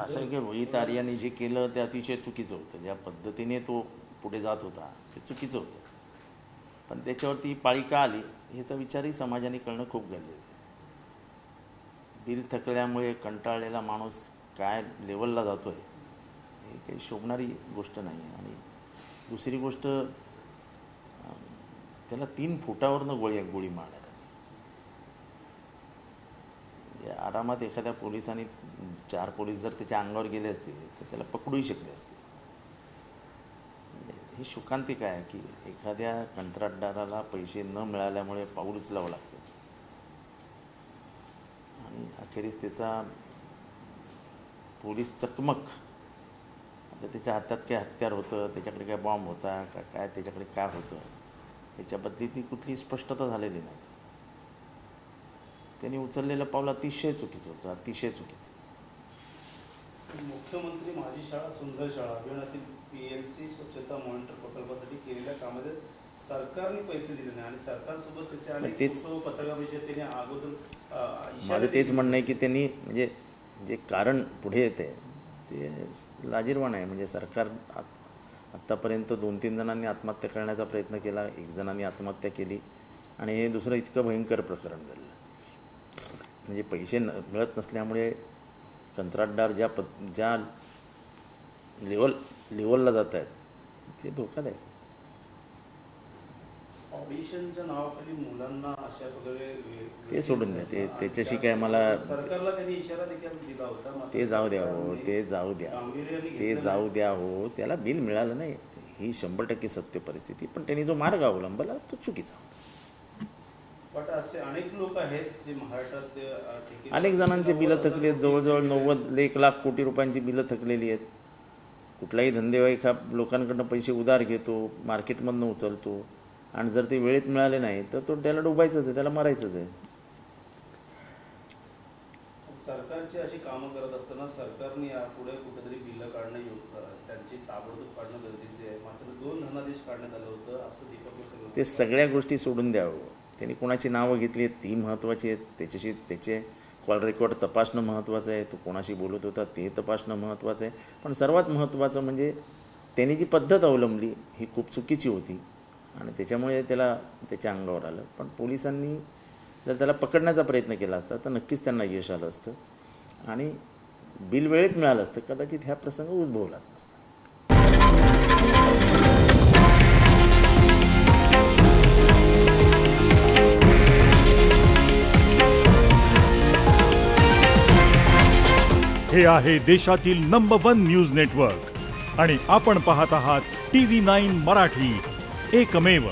असं की रोहित आर्याने जे केलं ते अतिशय चुकीचं होतं. ज्या पद्धतीने तो पुढे जात होता ते चुकीचं होतं. पण त्याच्यावरती पाळी का आली ह्याचा विचारही समाजाने करणं खूप गरजेचं आहे. बिल थकल्यामुळे कंटाळलेला माणूस काय लेवलला जातो आहे हे काही शोभणारी गोष्ट नाही आहे. आणि दुसरी गोष्ट, त्याला 3 फुटावरनं गोळी मारण्यात आली. आरामात एखाद्या पोलिसांनी 4 पोलीस जर त्याच्या अंगावर गेले असते तर त्याला पकडूही शकले असते. ही शोकांतिक आहे की एखाद्या कंत्राटदाराला पैसे न मिळाल्यामुळे पाऊल उचलावं लागतं आणि अखेरीस त्याचा पोलीस चकमक, आता त्याच्या हातात काय हत्यार होतं, त्याच्याकडे काय बॉम्ब होता का काय, त्याच्याकडे काय होतं ह्याच्याबद्दली कुठली स्पष्टता झालेली नाही. त्यांनी उचललेलं पाऊल अतिशय चुकीचं होतं, अतिशय चुकीचं. मुख्यमंत्री माझी शाळा सुंदर शाळा अभियानातील PLC स्वच्छता मॉनिटर प्रकल्पासाठी केलेल्या कामाचे सरकारने पैसे दिले नाही आणि सरकारसोबत त्याचे अनेक पत्रकाविषयी त्यांनी अगोदर माझं तेच म्हणणं आहे की त्यांनी म्हणजे जे कारण पुढे येते ते लाजिरवाणं आहे. म्हणजे सरकार आत्तापर्यंत 2-3 जणांनी आत्महत्या करण्याचा प्रयत्न केला, 1 जणांनी आत्महत्या केली आणि हे दुसरं इतकं भयंकर प्रकरण घडलं. म्हणजे पैसे मिळत नसल्यामुळे कंत्राटदार ज्या लेवलला जात आहेत ते धोकादायक. ऑडिशनच्या नावाखाली मुलांना अशा प्रकारे ते सोडून द्या, त्याच्याशी काय मला सरकारला त्यांनी इशारा देखील दिला होता. ते जाऊ द्या हो, ते जाऊ द्या हो. त्याला बिल मिळालं नाही ही 100% सत्य परिस्थिती, पण त्यांनी जो मार्ग अवलंबला तो चुकीचा. पण असे अनेक लोक आहेत जे महाराष्ट्रात अनेक जणांची बिलं थकली आहेत. जवळजवळ 90-1 लाख कोटी रुपयांची बिलं थकलेली आहेत. कुठलाही धंदेवाईक हा लोकांकडनं पैसे उधार घेतो, मार्केटमधनं उचलतो आणि जर ते वेळेत मिळाले नाही तर तो त्याला डुबायचंच आहे, त्याला मारायचंच आहे. सरकारची अशी कामं करत असताना सरकारने यापुढे कुठेतरी बिलं काढणं त्यांची ताबडतोब काढणं गरजेचे आहे. मात्र 2 धनादेश काढण्यात आलं होतं असं दीपक ते सगळ्या गोष्टी सोडून द्यावं. त्यांनी कोणाची नावं घेतली आहेत ती महत्त्वाची आहेत, त्याचे कॉल रेकॉर्ड तपासणं महत्त्वाचं आहे, तो कोणाशी बोलत होता ते तपासणं महत्त्वाचं आहे. पण सर्वात महत्त्वाचं म्हणजे त्यांनी जी पद्धत अवलंबली ही खूप चुकीची होती आणि त्याच्यामुळे त्याला त्याच्या अंगावर आलं. पण पोलिसांनी जर त्याला पकडण्याचा प्रयत्न केला असता तर नक्कीच त्यांना यश आलं असतं आणि बिल वेळेत मिळालं असतं, कदाचित ह्या प्रसंग उद्भवलाच नसता. हे आहे देशातील नंबर 1 न्यूज नेटवर्क आणि आपण पाहत आहात TV9 मराठी, एकमेव.